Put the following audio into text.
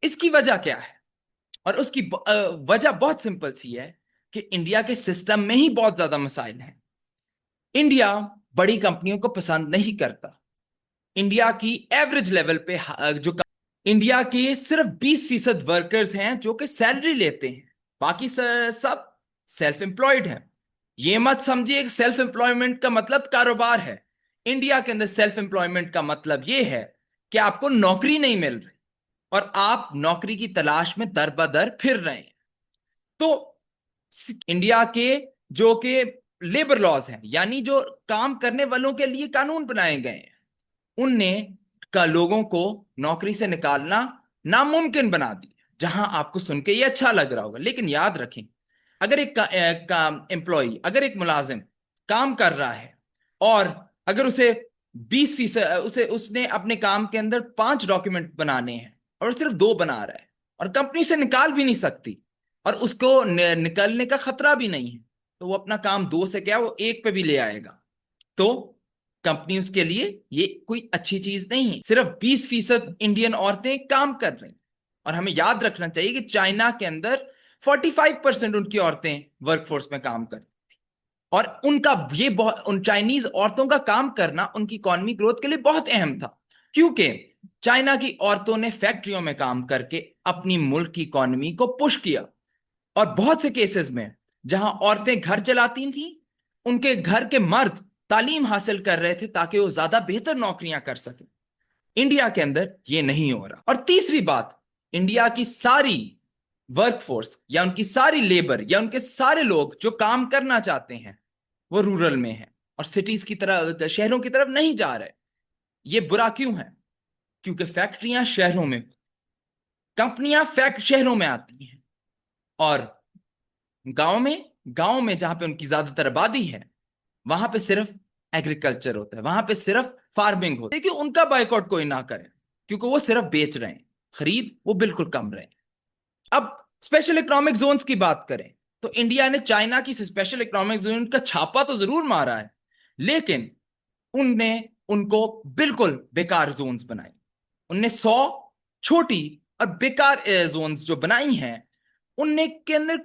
इसकी वजह क्या है? और उसकी वजह बहुत सिंपल सी है कि इंडिया के सिस्टम में ही बहुत ज्यादा मसाइल हैं। इंडिया बड़ी कंपनियों को पसंद नहीं करता। इंडिया की एवरेज लेवल पे इंडिया के सिर्फ 20% वर्कर्स हैं जो कि सैलरी लेते हैं। बाकी सब सेल्फ एम्प्लॉयड हैं। ये मत समझिए कि सेल्फ एम्प्लॉयमेंट का मतलब कारोबार है। इंडिया के अंदर सेल्फ एम्प्लॉयमेंट का मतलब ये है कि आपको नौकरी नहीं मिल रही और आप नौकरी की तलाश में दर बदर फिर रहे हैं। तो इंडिया के जो कि लेबर लॉज हैं, यानी जो काम करने वालों के लिए कानून बनाए गए हैं, उनने का लोगों को नौकरी से निकालना नामुमकिन बना दिया। जहां आपको सुन के ये अच्छा लग रहा होगा, लेकिन याद रखें, अगर एक एम्प्लॉय, अगर एक मुलाजिम काम कर रहा है और अगर उसे 20% उसे उसने अपने काम के अंदर 5 डॉक्यूमेंट बनाने हैं और वो सिर्फ 2 बना रहा है और कंपनी उसे निकाल भी नहीं सकती और उसको निकलने का खतरा भी नहीं है, तो वो अपना काम 2 से क्या वो 1 पे भी ले आएगा। तो कंपनी उसके लिए ये कोई अच्छी चीज नहीं है। सिर्फ 20% इंडियन औरतें काम कर रही हैं। और हमें याद रखना चाहिए कि चाइना के अंदर 45% उनकी औरतें वर्कफोर्स में काम करती। और उनका ये बहुत, उन चाइनीज औरतों का काम करना उनकी इकोनॉमी ग्रोथ के लिए बहुत अहम था, क्योंकि चाइना की औरतों ने फैक्ट्रियों में काम करके अपनी मुल्क की इकोनॉमी को पुश किया। और बहुत से केसेस में जहां औरतें घर चलाती थीं, उनके घर के मर्द तालीम हासिल कर रहे थे ताकि वो ज्यादा बेहतर नौकरियां कर सकें। इंडिया के अंदर ये नहीं हो रहा। और तीसरी बात, इंडिया की सारी वर्कफोर्स या उनकी सारी लेबर या उनके सारे लोग जो काम करना चाहते हैं वो रूरल में है और सिटीज की तरफ, शहरों की तरफ नहीं जा रहे। ये बुरा क्यों है? क्योंकि फैक्ट्रियां शहरों में, कंपनियां फैक्ट शहरों में आती हैं और गांव में जहां पे उनकी ज्यादातर आबादी है, वहां पे सिर्फ एग्रीकल्चर होता है, वहां पे सिर्फ फार्मिंग होती है। देखिए, उनका बायकॉट कोई ना करे, क्योंकि वो सिर्फ बेच रहे हैं, खरीद वो बिल्कुल कम रहे। अब स्पेशल इकोनॉमिक जोन्स की बात करें तो इंडिया ने चाइना की स्पेशल इकोनॉमिक जोन का छापा तो जरूर मारा है, लेकिन उनने उनको बिल्कुल बेकार जोन्स बनाई। उनने 100 छोटी और बेकार जोन्स जो बनाई हैं, उनने के अंदर